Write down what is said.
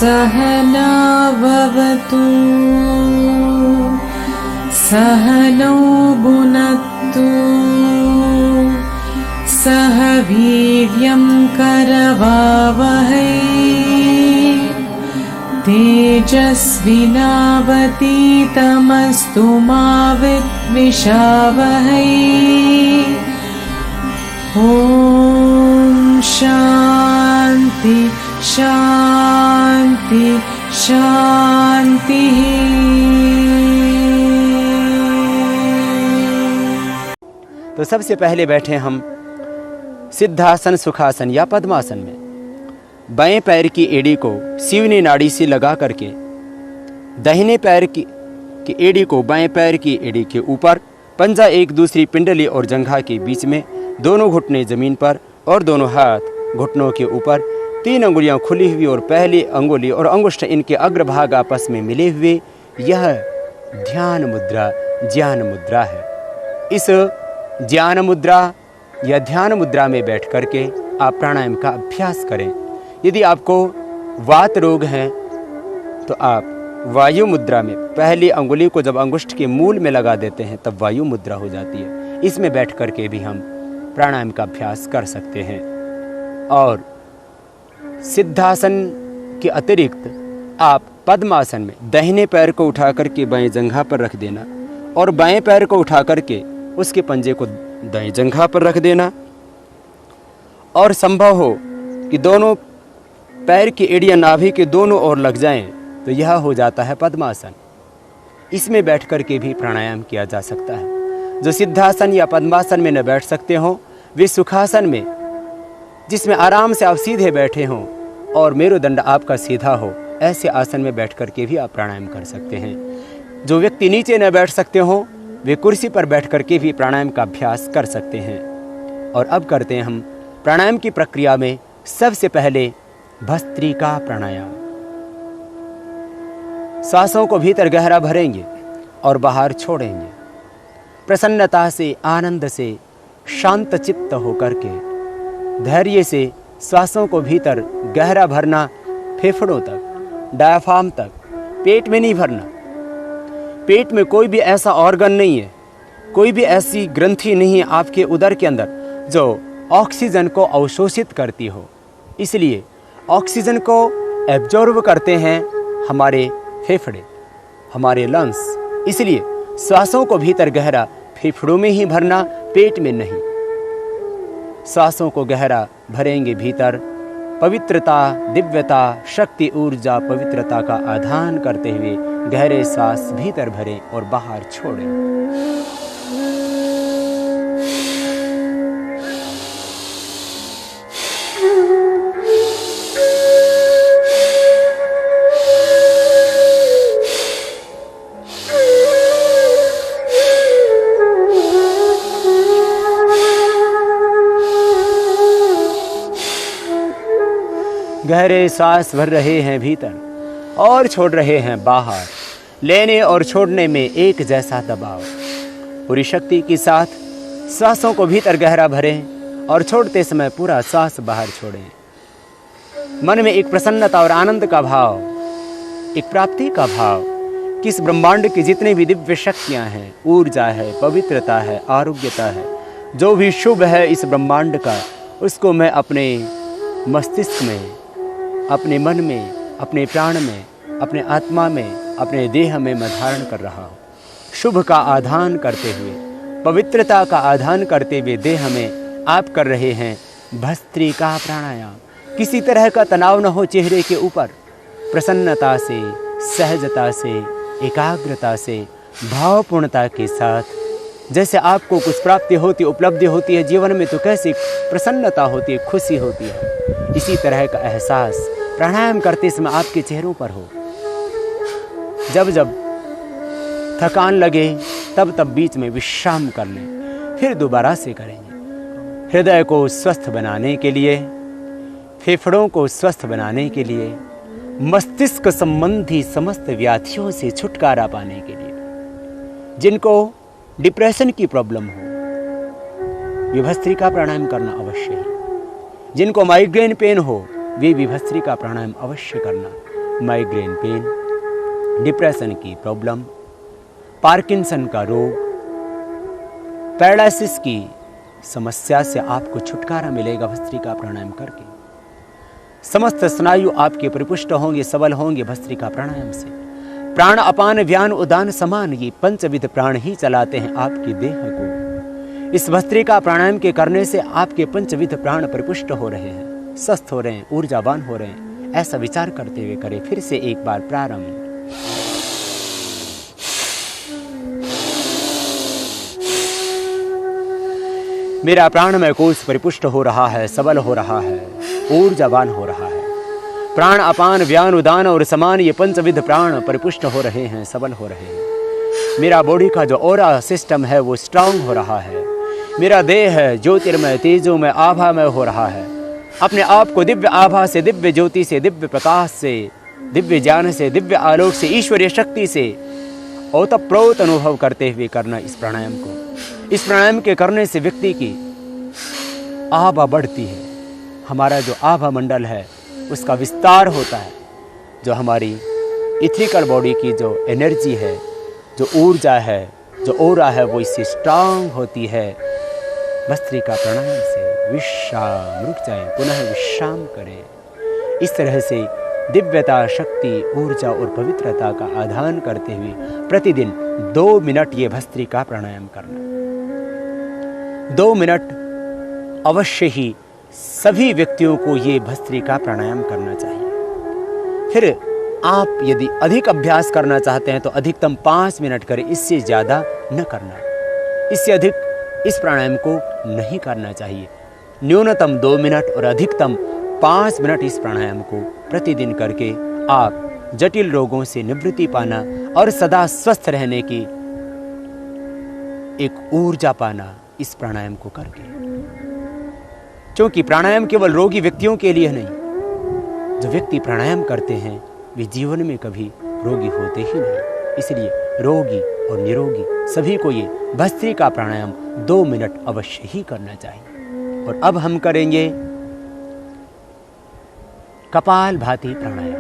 सहना भवतु सहनौ भुनक्तु सह वीर्यं करवावहै तेजस्विनावतीतमस्तु मा विद्विषावहै। ॐ शान्ति शान्ति शान्तिः। तो सबसे पहले बैठे हम सिद्धासन, सुखासन या पद्मासन में। बाएं पैर की एड़ी को सीवनी नाड़ी से लगा करके दाहिने पैर की एड़ी को बाएं पैर की एड़ी के ऊपर, पंजा एक दूसरी पिंडली और जंघा के बीच में, दोनों घुटने जमीन पर और दोनों हाथ घुटनों के ऊपर, 3 अंगुलियां खुली हुई और पहली अंगुली और अंगुष्ठ इनके अग्रभाग आपस में मिले हुए, यह ध्यान मुद्रा ज्ञान मुद्रा है। इस ज्ञान मुद्रा या ध्यान मुद्रा में बैठ करके आप प्राणायाम का अभ्यास करें। यदि आपको वात रोग है तो आप वायु मुद्रा में पहली अंगुली को जब अंगुष्ठ के मूल में लगा देते हैं तब वायु मुद्रा हो जाती है। इसमें बैठ करके भी हम प्राणायाम का अभ्यास कर सकते हैं। और सिद्धासन के अतिरिक्त आप पद्मासन में दाहिने पैर को उठा करके बाएं जंघा पर रख देना और बाएं पैर को उठा करके उसके पंजे को दाएं जंघा पर रख देना, और संभव हो कि दोनों पैर की एड़ियां नाभि के दोनों ओर लग जाएं तो यह हो जाता है पद्मासन। इसमें बैठ करके भी प्राणायाम किया जा सकता है। जो सिद्धासन या पद्मासन में न बैठ सकते हो वे सुखासन में, जिसमें आराम से आप सीधे बैठे हों और मेरुदंड आपका सीधा हो, ऐसे आसन में बैठ करके भी आप प्राणायाम कर सकते हैं। जो व्यक्ति नीचे न बैठ सकते हो वे कुर्सी पर बैठ करके भी प्राणायाम का अभ्यास कर सकते हैं। और अब करते हैं हम प्राणायाम की प्रक्रिया में सबसे पहले भस्त्रिका प्राणायाम। सांसों को भीतर गहरा भरेंगे और बाहर छोड़ेंगे। प्रसन्नता से, आनंद से, शांत चित्त होकर के धैर्य से सांसों को भीतर गहरा भरना, फेफड़ों तक, डायफ्राम तक, पेट में नहीं भरना। पेट में कोई भी ऐसा ऑर्गन नहीं है, कोई भी ऐसी ग्रंथि नहीं है आपके उदर के अंदर जो ऑक्सीजन को अवशोषित करती हो। इसलिए ऑक्सीजन को एब्जॉर्ब करते हैं हमारे फेफड़े, हमारे लंग्स। इसलिए सांसों को भीतर गहरा फेफड़ों में ही भरना, पेट में नहीं। सांसों को गहरा भरेंगे भीतर, पवित्रता, दिव्यता, शक्ति, ऊर्जा, पवित्रता का आधान करते हुए गहरे सांस भीतर भरें और बाहर छोड़ें। गहरे सांस भर रहे हैं भीतर और छोड़ रहे हैं बाहर। लेने और छोड़ने में एक जैसा दबाव। पूरी शक्ति के साथ सांसों को भीतर गहरा भरें और छोड़ते समय पूरा सांस बाहर छोड़ें। मन में एक प्रसन्नता और आनंद का भाव, एक प्राप्ति का भाव कि इस ब्रह्मांड की जितने भी दिव्य शक्तियाँ हैं, ऊर्जा है, पवित्रता है, आरोग्यता है, जो भी शुभ है इस ब्रह्मांड का, उसको मैं अपने मस्तिष्क में, अपने मन में, अपने प्राण में, अपने आत्मा में, अपने देह में मैं धारण कर रहा हूँ। शुभ का आधान करते हुए, पवित्रता का आधान करते हुए देह में आप कर रहे हैं भस्त्रिका प्राणायाम। किसी तरह का तनाव न हो चेहरे के ऊपर, प्रसन्नता से, सहजता से, एकाग्रता से, भावपूर्णता के साथ। जैसे आपको कुछ प्राप्ति होती, उपलब्धि होती है जीवन में तो कैसी प्रसन्नता होती है, खुशी होती है, इसी तरह का एहसास प्राणायाम करते समय आपके चेहरों पर हो। जब जब थकान लगे तब तब बीच में विश्राम कर लें, फिर दोबारा से करेंगे। हृदय को स्वस्थ बनाने के लिए, फेफड़ों को स्वस्थ बनाने के लिए, मस्तिष्क संबंधी समस्त व्याधियों से छुटकारा पाने के लिए, जिनको डिप्रेशन की प्रॉब्लम हो वे भस्त्रिका प्राणायाम करना अवश्य है। जिनको माइग्रेन पेन हो वे भी भस्त्रिका प्राणायाम अवश्य करना। माइग्रेन पेन, डिप्रेशन की प्रॉब्लम, पार्किंसन का रोग, पैरालिसिस की समस्या से आपको छुटकारा मिलेगा भस्त्रिका प्राणायाम करके। समस्त स्नायु आपके परिपुष्ट होंगे, सबल होंगे भस्त्रिका प्राणायाम से। प्राण अपान व्यान उदान समान, ये पंचविध प्राण ही चलाते हैं आपके देह को। इस भस्त्रिका प्राणायाम के करने से आपके पंचविध प्राण परिपुष्ट हो रहे हैं, स्वस्थ हो रहे हैं, ऊर्जावान हो रहे हैं। ऐसा विचार करते हुए करें। फिर से एक बार प्रारंभ। मेरा प्राणमय कोश परिपुष्ट हो रहा है, सबल हो रहा है, ऊर्जावान हो रहा है। प्राण अपान व्यान उदान और समान, ये पंचविध प्राण परिपुष्ट हो रहे हैं, सबल हो रहे हैं। मेरा बॉडी का जो ऑरा सिस्टम है वो स्ट्रांग हो रहा है। मेरा देह है ज्योतिर्मय, तेजोमय, आभामय हो रहा है। अपने आप को दिव्य आभा से, दिव्य ज्योति से, दिव्य प्रकाश से, दिव्य ज्ञान से, दिव्य आलोक से, ईश्वरीय शक्ति से ओतप्रोत अनुभव करते हुए करना इस प्राणायाम को। इस प्राणायाम के करने से व्यक्ति की आभा बढ़ती है। हमारा जो आभा मंडल है उसका विस्तार होता है। जो हमारी इथिकल बॉडी की जो एनर्जी है, जो ऊर्जा है, जो ओरा है, वो इससे स्ट्रांग होती है। भस्त्रिका प्राणायाम से विश्राम, रुक जाएं, पुनः विश्राम करें। इस तरह से दिव्यता, शक्ति, ऊर्जा और पवित्रता का आधान करते हुए प्रतिदिन 2 मिनट ये भस्त्रिका प्राणायाम करना। 2 मिनट अवश्य ही सभी व्यक्तियों को ये भस्त्रिका प्राणायाम करना चाहिए। फिर आप यदि अधिक अभ्यास करना चाहते हैं तो अधिकतम 5 मिनट करें, इससे ज़्यादा न करना। इससे अधिक इस प्राणायाम को नहीं करना चाहिए। न्यूनतम 2 मिनट और अधिकतम 5 मिनट इस प्राणायाम को प्रतिदिन करके आप जटिल रोगों से निवृत्ति पाना और सदा स्वस्थ रहने की एक ऊर्जा पाना इस प्राणायाम को करके। क्योंकि प्राणायाम केवल रोगी व्यक्तियों के लिए नहीं, जो व्यक्ति प्राणायाम करते हैं वे जीवन में कभी रोगी होते ही नहीं। इसलिए रोगी और निरोगी सभी को ये भस्त्रिका प्राणायाम 2 मिनट अवश्य ही करना चाहिए। और अब हम करेंगे कपालभाति प्राणायाम।